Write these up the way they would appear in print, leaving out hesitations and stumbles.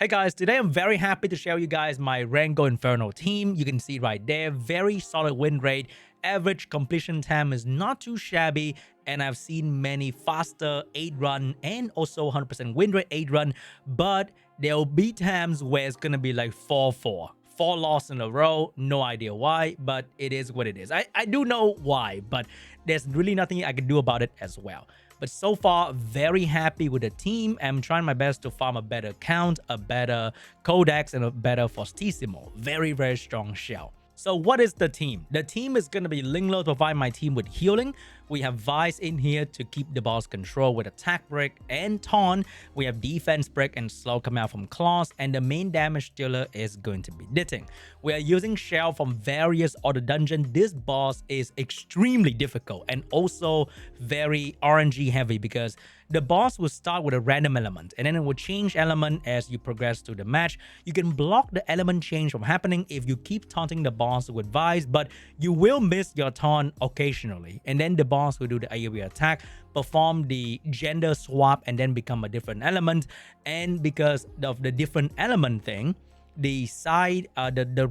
Hey guys, today I'm very happy to share you guys my Rengokutsu Inferno team. You can see right there, very solid win rate. Average completion time is not too shabby, and I've seen many faster 8-run and also 100% win rate 8-run, but there'll be times where it's gonna be like 4-4. 4 losses in a row, no idea why, but it is what it is. I do know why, but there's really nothing I can do about it as well. But so far, very happy with the team. I'm trying my best to farm a better count, a better codex, and a better fortissimo. Very, very strong shell. So what is the team? The team is going to be Ling to provide my team with healing. We have Vice in here to keep the boss control with attack brick and taunt. We have defense brick and slow come out from Kloss, and the main damage dealer is going to be Diting. We are using shell from various other dungeons. This boss is extremely difficult and also very RNG heavy because the boss will start with a random element and then it will change element as you progress through the match. You can block the element change from happening if you keep taunting the boss with Vice, but you will miss your taunt occasionally, and then the boss will do the AoE attack, perform the gender swap, and then become a different element. And because of the different element thing, the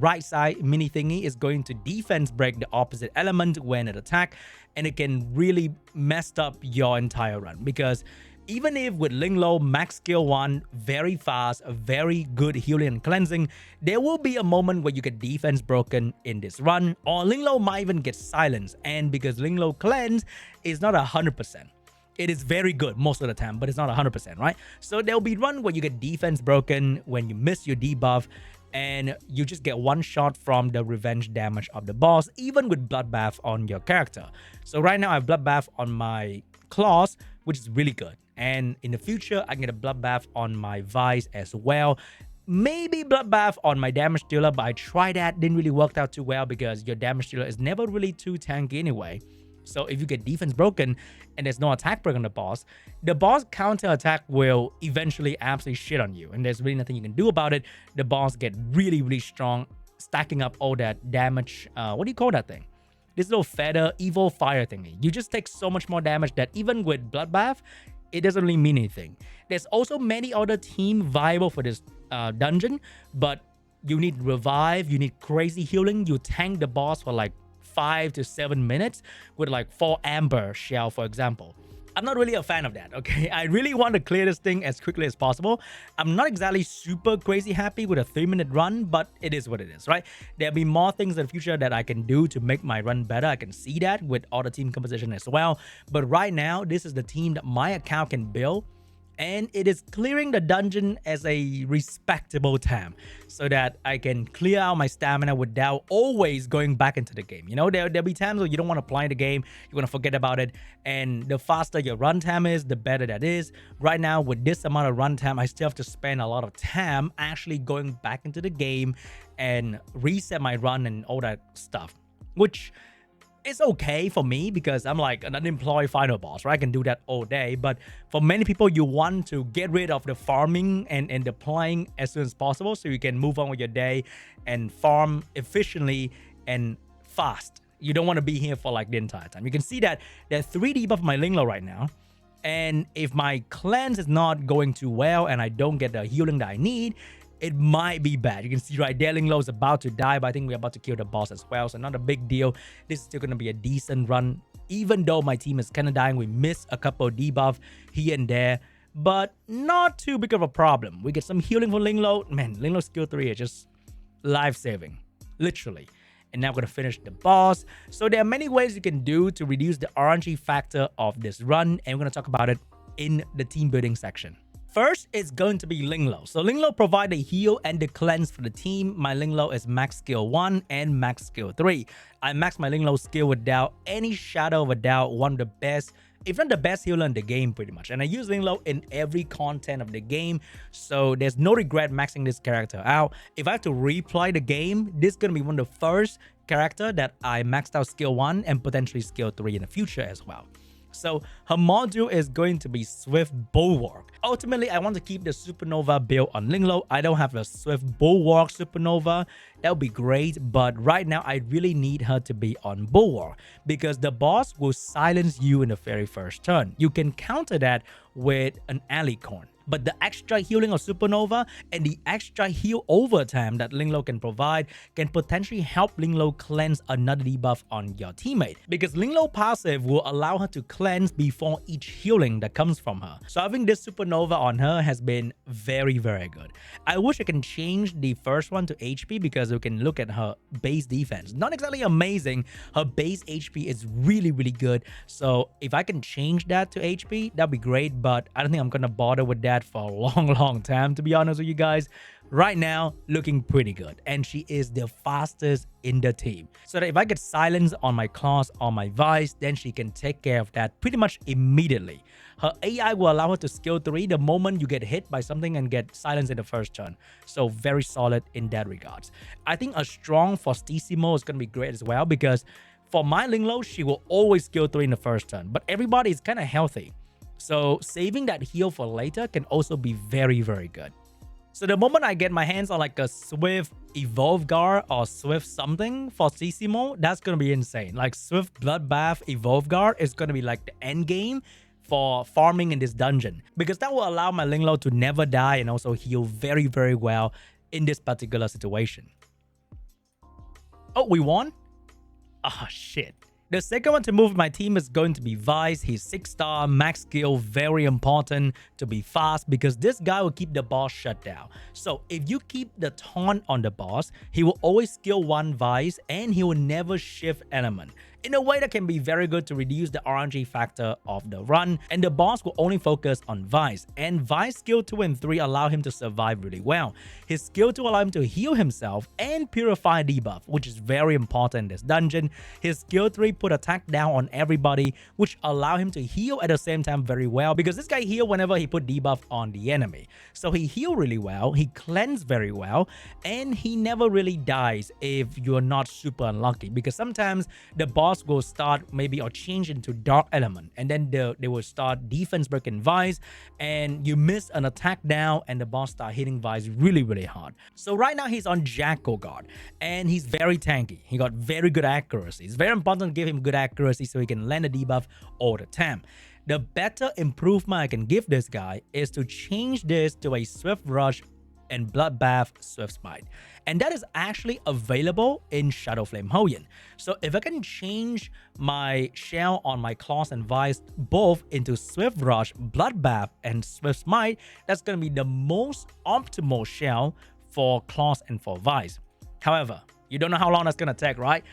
right side mini thingy is going to defense break the opposite element when it attack, and it can really mess up your entire run. Because even if with Ling max skill 1, very fast, very good healing and cleansing, there will be a moment where you get defense broken in this run, or Ling might even get silenced. And because Ling cleanse is not 100%. It is very good most of the time, but it's not 100%, right? So there'll be run where you get defense broken, when you miss your debuff, and you just get one shot from the revenge damage of the boss, even with Bloodbath on your character. So right now I have Bloodbath on my Kloss, which is really good. And in the future, I can get a Bloodbath on my Vice as well. Maybe Bloodbath on my damage dealer, but I tried that, didn't really work out too well because your damage dealer is never really too tanky anyway. So if you get defense broken and there's no attack break on the boss counter attack will eventually absolutely shit on you, and there's really nothing you can do about it. The boss get really, really strong, stacking up all that damage. What do you call that thing? This little feather, evil fire thingy. You just take so much more damage that even with Bloodbath, it doesn't really mean anything. There's also many other team viable for this dungeon, but you need revive, you need crazy healing, you tank the boss for like 5 to 7 minutes with like 4 amber shell, for example. I'm not really a fan of that, okay? I really want to clear this thing as quickly as possible. I'm not exactly super crazy happy with a 3-minute run, but it is what it is, right? There'll be more things in the future that I can do to make my run better. I can see that with all the team composition as well. But right now, this is the team that my account can build, and it is clearing the dungeon as a respectable time so that I can clear out my stamina without always going back into the game. You know, there'll be times where you don't want to play the game, you want to forget about it, and the faster your runtime is, the better that is. Right now, with this amount of runtime, I still have to spend a lot of time actually going back into the game and reset my run and all that stuff, which it's okay for me because I'm like an unemployed final boss, right? I can do that all day. But for many people, you want to get rid of the farming and the playing as soon as possible so you can move on with your day and farm efficiently and fast. You don't want to be here for like the entire time. You can see that there's 3 debuff my Ling right now. And if my cleanse is not going too well and I don't get the healing that I need, it might be bad. You can see right there, Ling is about to die, but I think we're about to kill the boss as well. So not a big deal. This is still going to be a decent run. Even though my team is kind of dying, we miss a couple of debuff here and there, but not too big of a problem. We get some healing for Ling. Man, Ling skill 3 is just life-saving, literally. And now we're going to finish the boss. So there are many ways you can do to reduce the RNG factor of this run, and we're going to talk about it in the team building section. First is going to be Ling. So Ling provide the heal and the cleanse for the team. My Ling is max skill 1 and max skill 3. I max my Ling skill without any shadow of a doubt. One of the best, if not the best healer in the game pretty much. And I use Ling in every content of the game. So there's no regret maxing this character out. If I have to replay the game, this is going to be one of the first character that I maxed out skill 1 and potentially skill 3 in the future as well. So her module is going to be Swift Bulwark. Ultimately, I want to keep the Supernova build on Ling. I don't have a Swift Bulwark Supernova. That would be great, but right now I really need her to be on Bulwark because the boss will silence you in the very first turn. You can counter that with an Alicorn. but the extra healing of Supernova and the extra heal over time that Ling Lo can provide can potentially help Ling Lo cleanse another debuff on your teammate, because Ling Lo passive will allow her to cleanse before each healing that comes from her. So having this Supernova on her has been very, very good. I wish I can change the first one to HP because we can look at her base defense. Not exactly amazing. Her base HP is really, really good. So if I can change that to HP, that'd be great, but I don't think I'm gonna bother with that for a long time, to be honest with you guys. Right now, looking pretty good, and she is the fastest in the team. So that if I get silence on my Kloss or my Vice, then she can take care of that pretty much immediately. Her AI will allow her to skill 3 the moment you get hit by something and get silence in the first turn. So very solid in that regards. I think a strong Fortissimo is going to be great as well, because for my Ling Lo, she will always skill 3 in the first turn, but everybody is kind of healthy. So saving that heal for later can also be very, very good. So the moment I get my hands on like a Swift Evolve Guard or Swift something Fortissimo, that's going to be insane. Like Swift Bloodbath Evolve Guard is going to be like the end game for farming in this dungeon, because that will allow my Ling Lo to never die and also heal very, very well in this particular situation. Oh, we won? Ah, shit. The second one to move my team is going to be Vice. He's 6-star, max skill, very important to be fast because this guy will keep the boss shut down. So if you keep the taunt on the boss, he will always skill 1 Vice and he will never shift element, in a way that can be very good to reduce the RNG factor of the run, and the boss will only focus on Vice, and Vice skill 2 and 3 allow him to survive really well. His skill 2 allow him to heal himself and purify debuff, which is very important in this dungeon. His skill 3 put attack down on everybody, which allow him to heal at the same time very well, because this guy heal whenever he put debuff on the enemy. So he heal really well, he cleanse very well, and he never really dies if you're not super unlucky, because sometimes the boss will start maybe or change into dark element, and then they will start defense breaking Vice, and you miss an attack down and the boss start hitting Vice really, really hard. So right now he's on Jackal Guard and he's very tanky. He got very good accuracy. It's very important to give him good accuracy so he can land a debuff all the time. The better improvement I can give this guy is to change this to a Swift Rush and Bloodbath Swift Smite, and that is actually available in Shadow Flame Hoyan. So if I can change my shell on my Kloss and Vice both into Swift Rush, Bloodbath, and Swift Smite, that's going to be the most optimal shell for Kloss and for Vice. However, you don't know how long that's going to take, right?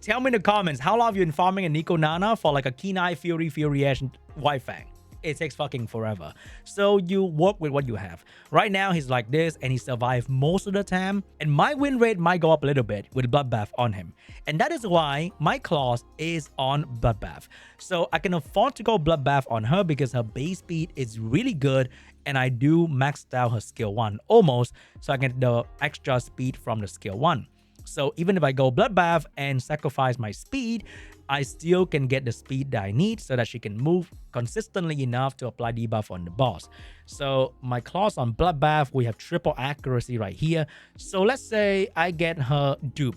Tell me in the comments, how long have you been farming a Nico Nana for like a Keen Eye, Fury Ash, and White Fang? It takes fucking forever. So you work with what you have. Right now, he's like this and he survived most of the time. And my win rate might go up a little bit with Bloodbath on him. And that is why my Kloss is on Bloodbath. So I can afford to go Bloodbath on her because her base speed is really good. And I do max out her skill 1 almost. So I get the extra speed from the skill 1. So even if I go Bloodbath and sacrifice my speed, I still can get the speed that I need so that she can move consistently enough to apply debuff on the boss. So my Kloss on Bloodbath, we have triple accuracy right here. So let's say I get her dupe,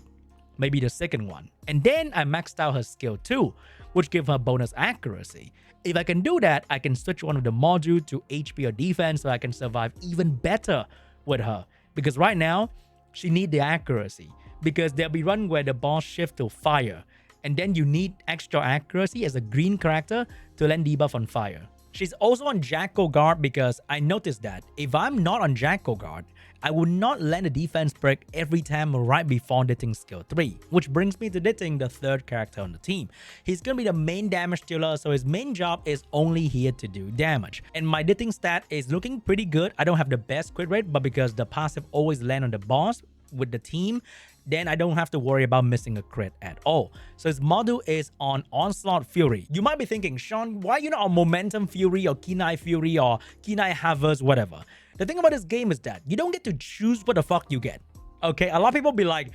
maybe the second one. And then I maxed out her skill 2, which gives her bonus accuracy. If I can do that, I can switch one of the module to HP or defense so I can survive even better with her. Because right now, she needs the accuracy. Because there'll be run where the boss shift to fire. And then you need extra accuracy as a green character to land debuff on fire. She's also on Jackal Guard because I noticed that if I'm not on Jackal Guard, I will not land a defense break every time right before Diting skill 3. Which brings me to Diting, the third character on the team. He's going to be the main damage dealer, so his main job is only here to do damage. And my Diting stat is looking pretty good. I don't have the best crit rate, but because the passive always land on the boss with the team, then I don't have to worry about missing a crit at all. So his model is on Onslaught Fury. You might be thinking, Sean, why are you not on Momentum Fury or Keen Eye Fury or Keen Eye Havers, whatever? The thing about this game is that you don't get to choose what the fuck you get. Okay, a lot of people be like,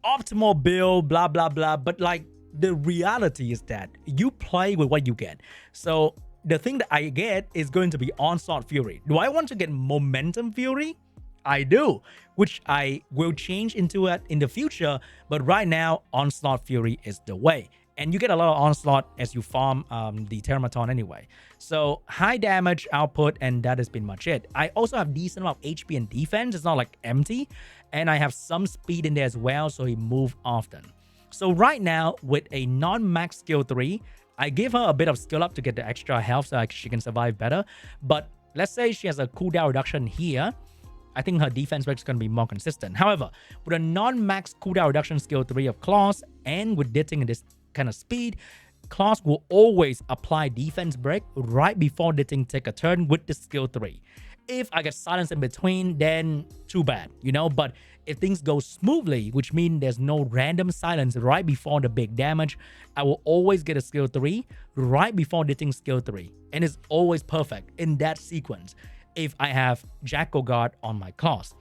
optimal build, blah, blah, blah. But like, the reality is that you play with what you get. So the thing that I get is going to be Onslaught Fury. Do I want to get Momentum Fury? I do, which I will change into it in the future, but right now, Onslaught Fury is the way. And you get a lot of onslaught as you farm the Termaton anyway. So high damage output, and that has been much it. I also have decent amount of HP and defense. It's not like empty. And I have some speed in there as well, so he move often. So right now, with a non-max skill 3, I give her a bit of skill up to get the extra health so she can survive better. But let's say she has a cooldown reduction here. I think her defense rate is going to be more consistent. However, with a non-max cooldown reduction skill 3 of Kloss and with Diting in this kind of speed, Kloss will always apply defense break right before Diting take a turn with the skill 3. If I get silence in between, then too bad, you know. But if things go smoothly, which means there's no random silence right before the big damage, I will always get a skill 3 right before Diting skill 3. And it's always perfect in that sequence if I have Jackal Guard on my Kloss.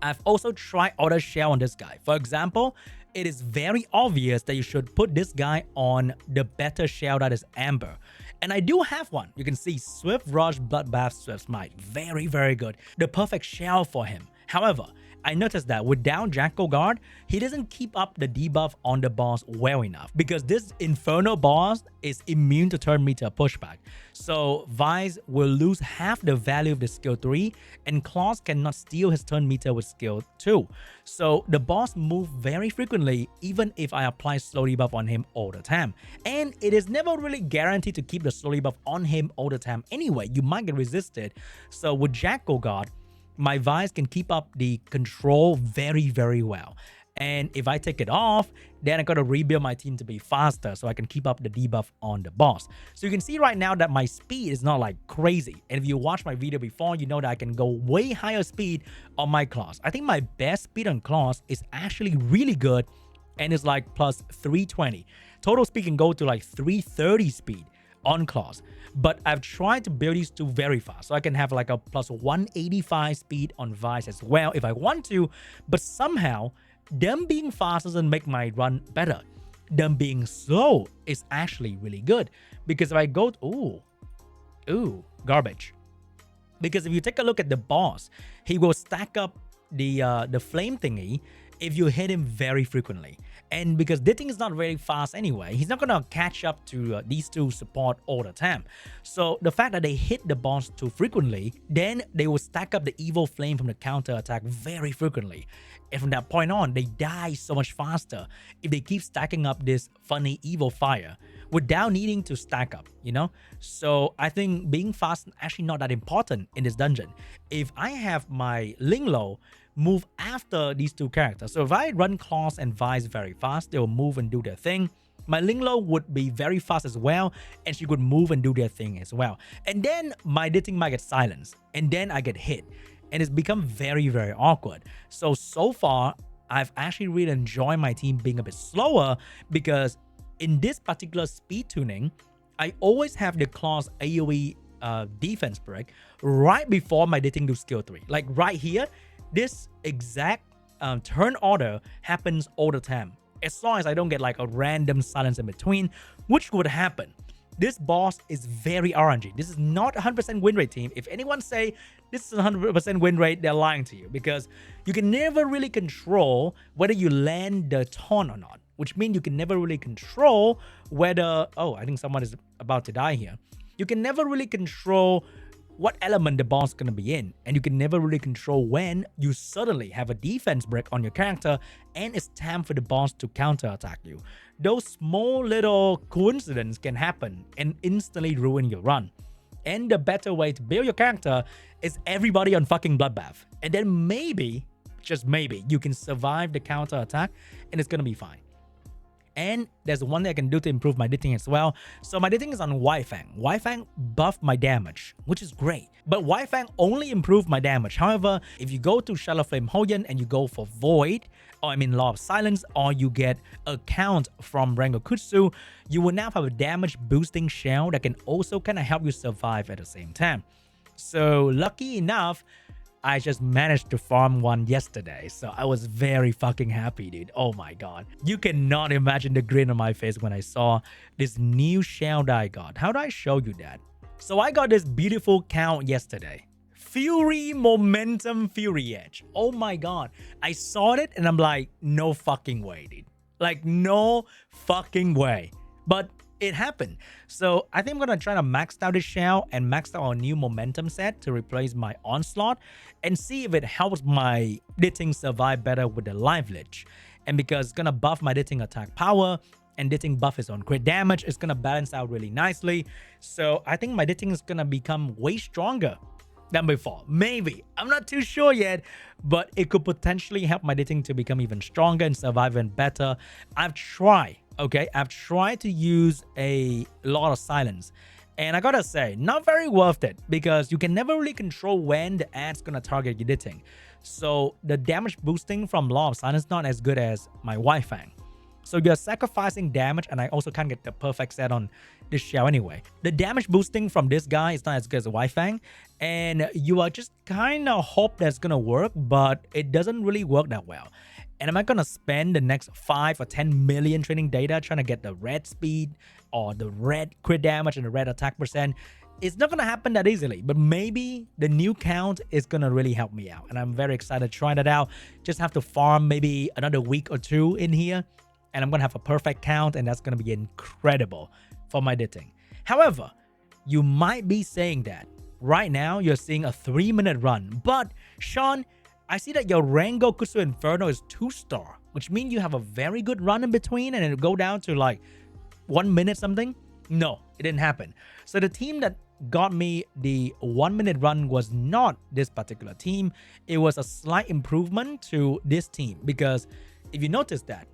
I've also tried other shell on this guy. For example, it is very obvious that you should put this guy on the better shell that is Amber. And I do have one. You can see Swift Rush, Bloodbath, Swift Smite. Very, very good. The perfect shell for him. However, I noticed that without Jackal Guard, he doesn't keep up the debuff on the boss well enough because this Inferno boss is immune to turn meter pushback. So Vice will lose half the value of the skill 3 and Kloss cannot steal his turn meter with skill 2. So the boss moves very frequently even if I apply slow debuff on him all the time. And it is never really guaranteed to keep the slow debuff on him all the time anyway. You might get resisted. So with Jackal Guard, my Vice can keep up the control very, very well. And if I take it off, then I gotta rebuild my team to be faster so I can keep up the debuff on the boss. So you can see right now that my speed is not like crazy. And if you watch my video before, you know that I can go way higher speed on my Kloss. I think my best speed on Kloss is actually really good and it's like plus 320. Total speed can go to like 330 speed on Kloss. But I've tried to build these two very fast so I can have like a plus 185 speed on Vice as well if I want to. But somehow them being fast doesn't make my run better. Them being slow is actually really good because if I go ooh, garbage. Because if you take a look at the boss, he will stack up the flame thingy if you hit him very frequently. And because Diting is not very fast anyway, he's not gonna catch up to these two support all the time. So the fact that they hit the boss too frequently, then they will stack up the evil flame from the counter attack very frequently. And from that point on, they die so much faster if they keep stacking up this funny evil fire without needing to stack up, you know? So I think being fast is actually not that important in this dungeon. If I have my Ling move after these two characters. So if I run Kloss and Vice very fast, they will move and do their thing. My Ling would be very fast as well, and she could move and do their thing as well. And then my Diting might get silenced, and then I get hit. And it's become very, very awkward. So far, I've actually really enjoyed my team being a bit slower because in this particular speed tuning, I always have the Kloss AoE defense break right before my Diting do skill 3. Like right here, this exact turn order happens all the time. As long as I don't get like a random silence in between, which would happen. This boss is very RNG. This is not 100% win rate, team. If anyone say this is 100% win rate, they're lying to you because you can never really control whether you land the taunt or not, which means you can never really control whether, oh, I think someone is about to die here. You can never really control what element the boss is going to be in, and you can never really control when you suddenly have a defense break on your character and it's time for the boss to counterattack you. Those small little coincidences can happen and instantly ruin your run. And the better way to build your character is everybody on fucking Bloodbath. And then maybe, just maybe, you can survive the counterattack and it's going to be fine. And there's one thing I can do to improve my Diting as well. So my Diting is on Weifang. Weifang buffed my damage, which is great. But Weifang only improved my damage. However, if you go to Shallow Flame Hoyan and you go for Void, or I mean Law of Silence, or you get a count from Rengokutsu, you will now have a damage boosting shell that can also kind of help you survive at the same time. So lucky enough, I just managed to farm one yesterday, so I was very fucking happy, dude. Oh my god. You cannot imagine the grin on my face when I saw this new shell that I got. How do I show you that? So I got this beautiful count yesterday. Fury Momentum Fury Edge. Oh my god. I saw it and I'm like, no fucking way, dude. Like, no fucking way. But it happened. So I think I'm gonna try to max out this shell and max out our new momentum set to replace my onslaught and see if it helps my Diting survive better with the live lich. And because it's gonna buff my Diting attack power and Diting buff is on crit damage, it's gonna balance out really nicely. So I think my Diting is gonna become way stronger than before. Maybe. I'm not too sure yet, but it could potentially help my Diting to become even stronger and survive even better. I've tried to use a lot of silence. And I gotta say, not very worth it because you can never really control when the ad's gonna target your Diting. So the damage boosting from Law of Silence is not as good as my Wi-Fang. So you're sacrificing damage, and I also can't get the perfect set on this shell anyway. The damage boosting from this guy is not as good as Wi-Fang, and you are just kind of hope that's gonna work, but it doesn't really work that well. And am I gonna spend the next 5 or 10 million training data trying to get the red speed or the red crit damage and the red attack percent? It's not gonna happen that easily, but maybe the new count is gonna really help me out, and I'm very excited to try that out. Just have to farm maybe another week or two in here, and I'm gonna have a perfect count, and that's gonna be incredible for my Diting. However, you might be saying that right now you're seeing a 3-minute run, but Sean, I see that your Rengokutsu Inferno is 2-star, which means you have a very good run in between and it'll go down to like 1 minute something. No, it didn't happen. So the team that got me the 1-minute run was not this particular team. It was a slight improvement to this team because if you notice that,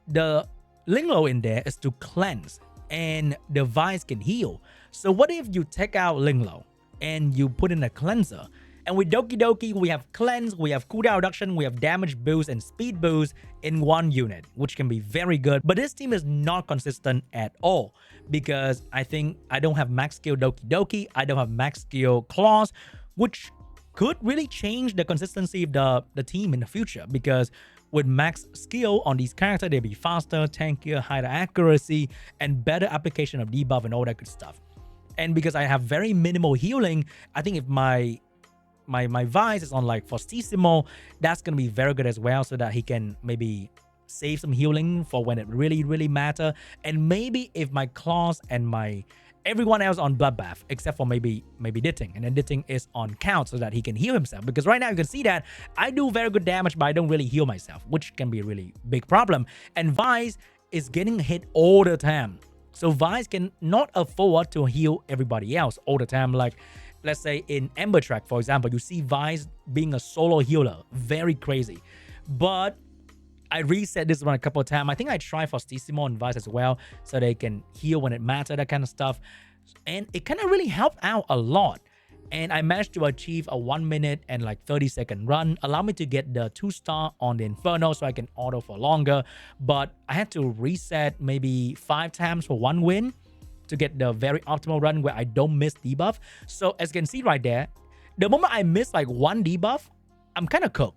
the Linglo in there is to cleanse and the Vice can heal. So what if you take out Linglo and you put in a cleanser? And with Doki Doki, we have cleanse, we have cooldown reduction, we have damage boost and speed boost in one unit, which can be very good. But this team is not consistent at all because I think I don't have max skill Doki Doki, I don't have max skill Kloss, which could really change the consistency of the team in the future because with max skill on these characters, they'll be faster, tankier, higher accuracy, and better application of debuff and all that good stuff. And because I have very minimal healing, I think if my Vice is on like Fortissimo, that's going to be very good as well so that he can maybe save some healing for when it really matter. And maybe if my Kloss and my everyone else on Bloodbath except for maybe Diting, and then Diting is on count so that he can heal himself, because right now you can see that I do very good damage but I don't really heal myself, which can be a really big problem. And Vice is getting hit all the time, so Vice can not afford to heal everybody else all the time. Like let's say in Ember Track, for example, you see Vice being a solo healer, very crazy. But I reset this one a couple of times. I think I tried Fortissimo and Vice as well, so they can heal when it matters, that kind of stuff. And it kind of really helped out a lot. And I managed to achieve a 1 minute and like 30-second run, allow me to get the 2-star on the Inferno so I can auto for longer. But I had to reset maybe 5 times for 1 win to get the very optimal run where I don't miss debuff. So as you can see right there, the moment I miss like 1 debuff, I'm kind of cooked.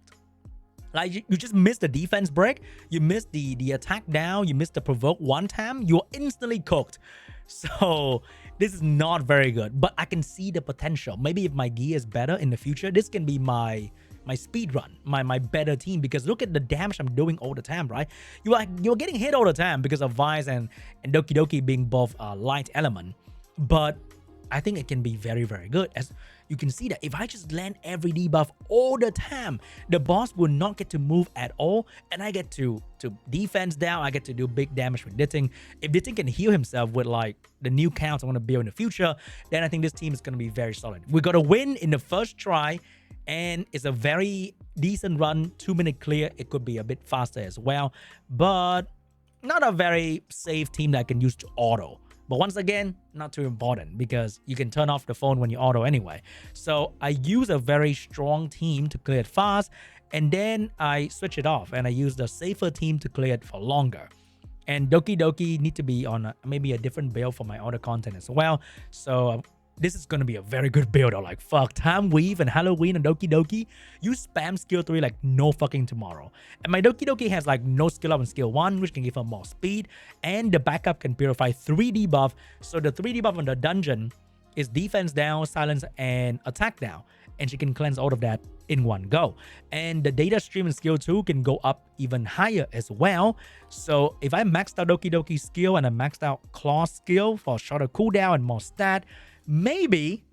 Like you just miss the defense break, you miss the attack down, you miss the provoke 1 time, you're instantly cooked. So this is not very good, but I can see the potential. Maybe if my gear is better in the future, this can be my speed run, my better team, because look at the damage I'm doing all the time, right? You're getting hit all the time because of Vice and Doki Doki being both light element. But I think it can be very good. As you can see that if I just land every debuff all the time, the boss will not get to move at all, and I get to defense down, I get to do big damage with Diting. If Diting can heal himself with like the new counts I want to build in the future, then I think this team is going to be very solid. We got a win in the first try, and it's a very decent run, 2-minute clear. It could be a bit faster as well, but not a very safe team that I can use to auto. But once again, not too important because you can turn off the phone when you auto anyway. So I use a very strong team to clear it fast, and then I switch it off and I use the safer team to clear it for longer. And Doki Doki need to be on maybe a different build for my auto content as well. So this is going to be a very good build. Or like, fuck, Time Weave and Halloween and Doki Doki, you spam skill 3 like no fucking tomorrow. And my Doki Doki has like no skill up in skill 1, which can give her more speed, and the backup can purify 3 debuff. So the 3 debuff on the dungeon is defense down, silence, and attack down, and she can cleanse all of that in one go. And the data stream skill 2 can go up even higher as well. So if I maxed out Doki Doki skill and I maxed out Kloss skill for shorter cooldown and more stat, maybe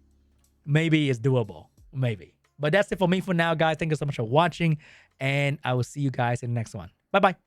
it's doable. Maybe. But that's it for me for now, guys. Thank you so much for watching, and I will see you guys in the next one. Bye-bye.